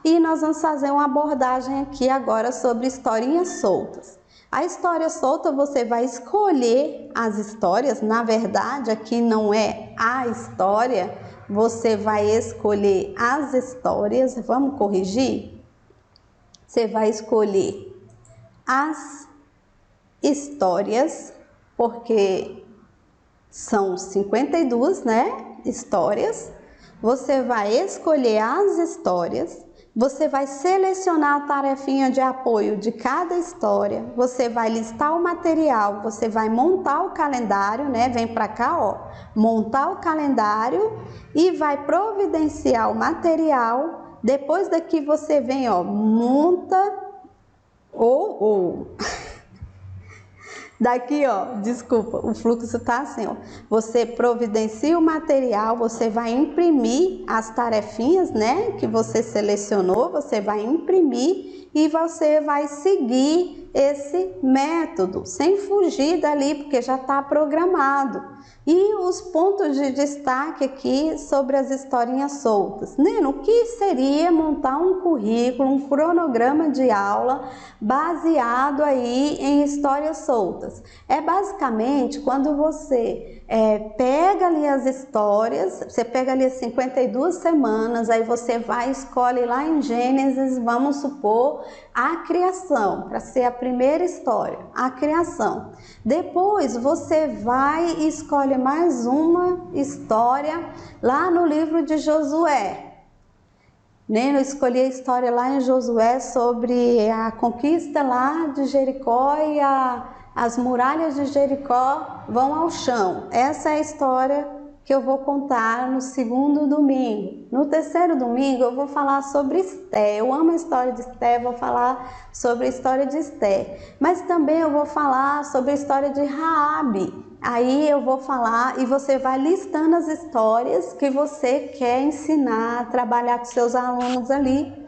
e nós vamos fazer uma abordagem aqui agora sobre historinhas soltas. A história solta, você vai escolher as histórias, na verdade aqui não é a história, você vai escolher as histórias, vamos corrigir? Você vai escolher as histórias, porque são 52, né, histórias. Você vai escolher as histórias, você vai selecionar a tarefinha de apoio de cada história, você vai listar o material, você vai montar o calendário, né? Vem para cá, ó, montar o calendário e vai providenciar o material. Depois daqui você vem, ó, monta Daqui, ó, desculpa, o fluxo tá assim, ó. Você providencia o material, você vai imprimir as tarefinhas, né, que você selecionou, você vai imprimir e você vai seguir esse método, sem fugir dali, porque já está programado. E os pontos de destaque aqui sobre as historinhas soltas. Neno, o que seria montar um currículo, um cronograma de aula baseado aí em histórias soltas? É basicamente quando você pega ali as histórias, você pega ali as 52 semanas, aí você vai e escolhe lá em Gênesis, vamos supor, a criação, para ser a primeira história, a criação. Depois você vai e escolhe mais uma história lá no livro de Josué. Eu escolhi a história lá em Josué sobre a conquista lá de Jericó e as muralhas de Jericó vão ao chão. Essa é a história que eu vou contar no segundo domingo. No terceiro domingo eu vou falar sobre Esté. Eu amo a história de Esté, vou falar sobre a história de Esté. Mas também eu vou falar sobre a história de Raabe. Aí eu vou falar e você vai listando as histórias que você quer ensinar, trabalhar com seus alunos ali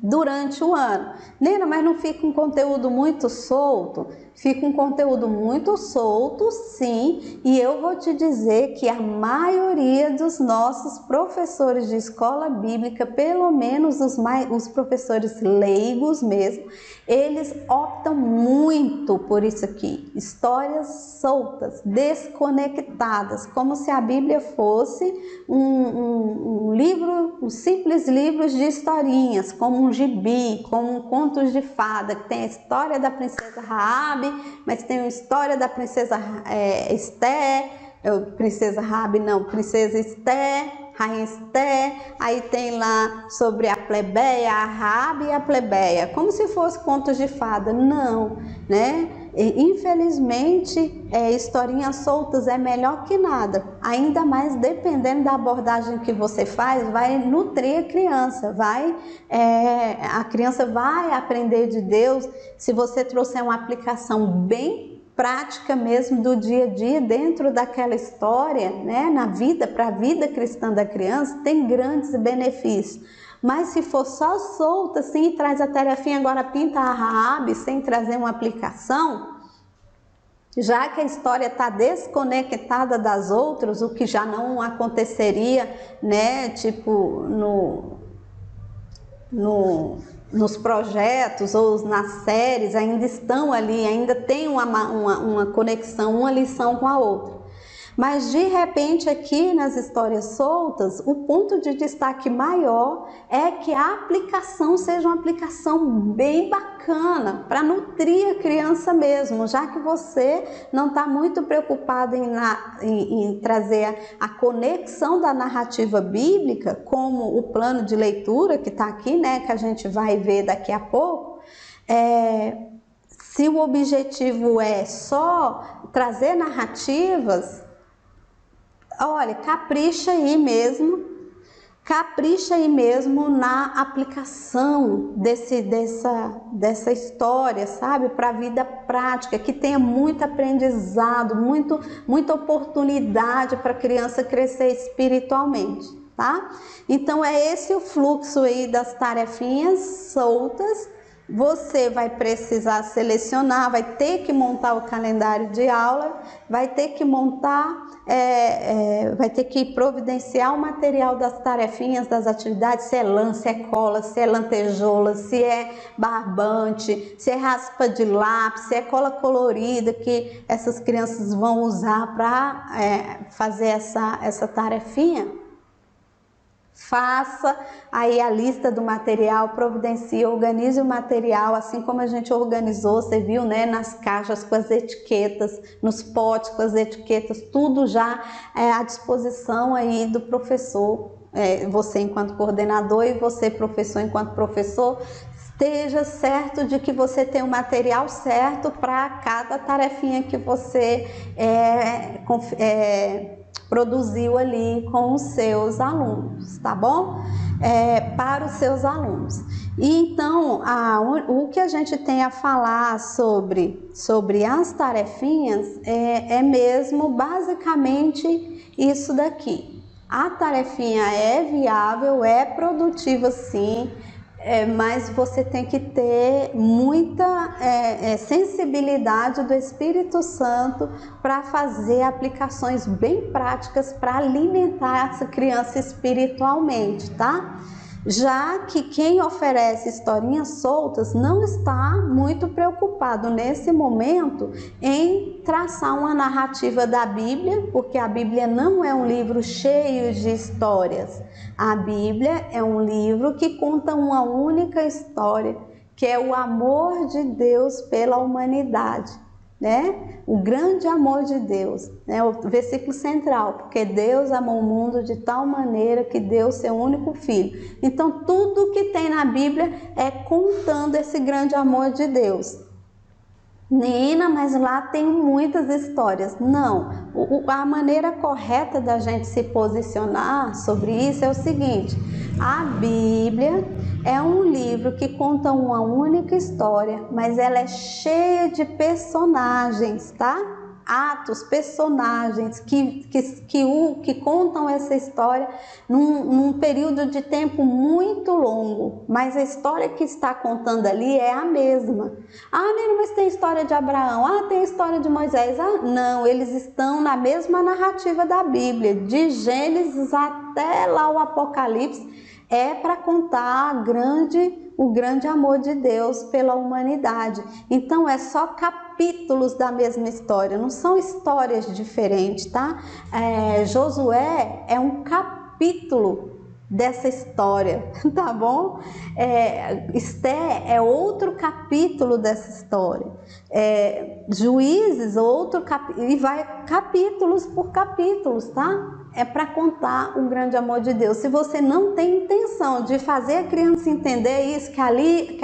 durante o ano. Nena, mas não fica um conteúdo muito solto? Fica um conteúdo muito solto, sim, e eu vou te dizer que a maioria dos nossos professores de escola bíblica, pelo menos os professores leigos mesmo, eles optam muito por isso aqui, histórias soltas, desconectadas, como se a Bíblia fosse um livro, um simples livro de historinhas, como um gibi, como contos de fada, que tem a história da princesa Raabe, mas tem a história da princesa Esté, princesa Raabe não, princesa Esté, rainha Esté, aí tem lá sobre a plebeia, a Raabe e a plebeia, como se fosse contos de fada. Não, né? Infelizmente, historinhas soltas é melhor que nada, ainda mais dependendo da abordagem que você faz, vai nutrir a criança, a criança vai aprender de Deus se você trouxer uma aplicação bem prática mesmo do dia a dia dentro daquela história, né, na vida, para a vida cristã da criança, tem grandes benefícios. Mas se for só solta assim, traz a tarefinha, agora pinta a Raabe sem trazer uma aplicação, já que a história está desconectada das outras, o que já não aconteceria, né, tipo nos projetos ou nas séries, ainda estão ali, ainda tem uma conexão, uma lição com a outra. Mas de repente aqui nas histórias soltas, o ponto de destaque maior é que a aplicação seja uma aplicação bem bacana, para nutrir a criança mesmo, já que você não está muito preocupado em trazer a conexão da narrativa bíblica, como o plano de leitura que está aqui, né, que a gente vai ver daqui a pouco. Se o objetivo é só trazer narrativas, olha, capricha aí mesmo na aplicação dessa história, sabe? Para a vida prática, que tenha muito aprendizado, muita oportunidade para a criança crescer espiritualmente, tá? Então é esse o fluxo aí das tarefinhas soltas você vai precisar selecionar, vai ter que montar o calendário de aula, vai ter que montar, vai ter que providenciar o material das tarefinhas, das atividades, se é lã, se é cola, se é lantejoula, se é barbante, se é raspa de lápis, se é cola colorida que essas crianças vão usar para fazer essa tarefinha. Faça aí a lista do material, providencie, organize o material, assim como a gente organizou, você viu, né, nas caixas com as etiquetas, nos potes com as etiquetas, tudo já à disposição aí do professor, você enquanto coordenador e você professor enquanto professor. Esteja certo de que você tem o material certo para cada tarefinha que você produziu ali com os seus alunos, tá bom? Para os seus alunos. E então, o que a gente tem a falar sobre as tarefinhas é mesmo basicamente isso daqui. A tarefinha é viável, é produtiva sim, mas você tem que ter muita sensibilidade do Espírito Santo para fazer aplicações bem práticas para alimentar essa criança espiritualmente, tá? Já que quem oferece historinhas soltas não está muito preocupado nesse momento em traçar uma narrativa da Bíblia, porque a Bíblia não é um livro cheio de histórias. A Bíblia é um livro que conta uma única história, que é o amor de Deus pela humanidade, né? O grande amor de Deus, né? O versículo central, porque Deus amou o mundo de tal maneira que deu seu único filho. Então tudo que tem na Bíblia é contando esse grande amor de Deus. Nina, mas lá tem muitas histórias. Não, a maneira correta da gente se posicionar sobre isso é o seguinte: a Bíblia é um livro que conta uma única história, mas ela é cheia de personagens, tá? Atos, personagens que contam essa história num período de tempo muito longo, mas a história que está contando ali é a mesma. Nina, mas tem história de Abraão, tem história de Moisés. Não, eles estão na mesma narrativa da Bíblia, de Gênesis até lá o Apocalipse, para contar o grande amor de Deus pela humanidade. Então é só capítulos da mesma história, não são histórias diferentes, tá? Josué é um capítulo dessa história, tá bom? Esté é outro capítulo dessa história. Juízes, outro capítulo, e vai capítulos por capítulos, tá? É para contar o grande amor de Deus. Se você não tem intenção de fazer a criança entender isso, que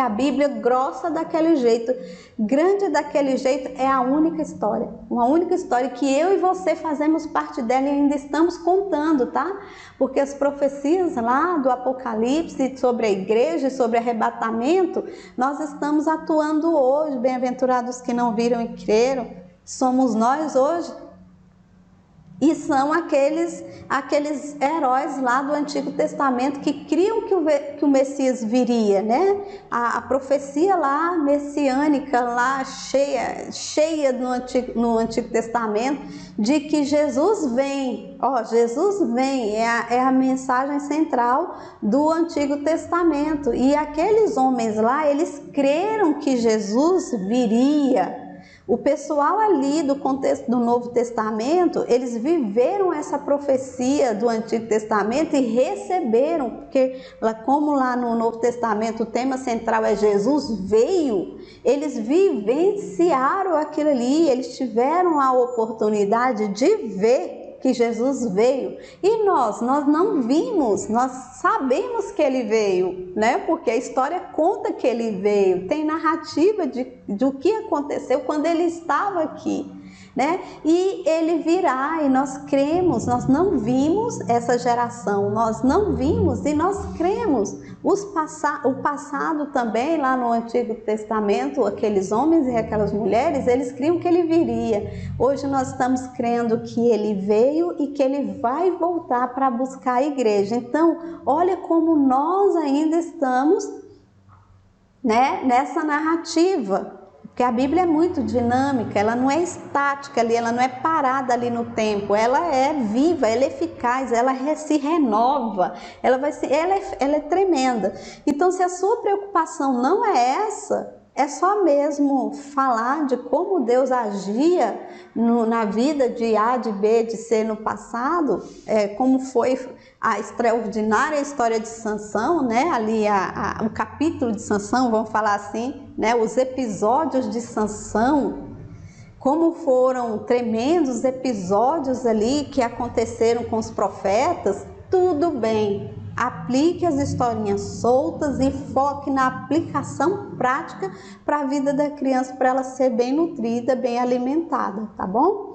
a Bíblia grossa daquele jeito, grande daquele jeito, é a única história. Uma única história que eu e você fazemos parte dela e ainda estamos contando, tá? Porque as profecias lá do Apocalipse sobre a igreja e sobre arrebatamento, nós estamos atuando hoje. Bem-aventurados que não viram e creram, somos nós hoje. E são aqueles heróis lá do Antigo Testamento que criam que o Messias viria, né? A profecia lá messiânica, lá cheia no Antigo Testamento, de que Jesus vem. Jesus vem, é a mensagem central do Antigo Testamento. E aqueles homens lá, eles creram que Jesus viria. O pessoal ali do contexto do Novo Testamento, eles viveram essa profecia do Antigo Testamento e receberam, porque como lá no Novo Testamento o tema central é Jesus veio, eles vivenciaram aquilo ali, eles tiveram a oportunidade de ver que Jesus veio. E nós não vimos, nós sabemos que ele veio, né? Porque a história conta que ele veio, tem narrativa do que aconteceu quando ele estava aqui, né? E ele virá, e nós cremos, nós não vimos essa geração, nós não vimos e nós cremos. O passado também, lá no Antigo Testamento, aqueles homens e aquelas mulheres, eles criam que ele viria. Hoje nós estamos crendo que ele veio e que ele vai voltar para buscar a igreja. Então, olha como nós ainda estamos né, nessa narrativa. Porque a Bíblia é muito dinâmica, ela não é estática ali, ela não é parada ali no tempo, ela é viva, ela é eficaz, ela se renova, ela é tremenda. Então, se a sua preocupação não é essa, é só mesmo falar de como Deus agia na vida de A, de B, de C no passado, como foi a extraordinária história de Sansão, né? Ali o capítulo de Sansão, vamos falar assim, né? Os episódios de Sansão, como foram tremendos episódios ali que aconteceram com os profetas, tudo bem. Aplique as historinhas soltas e foque na aplicação prática para a vida da criança, para ela ser bem nutrida, bem alimentada, tá bom?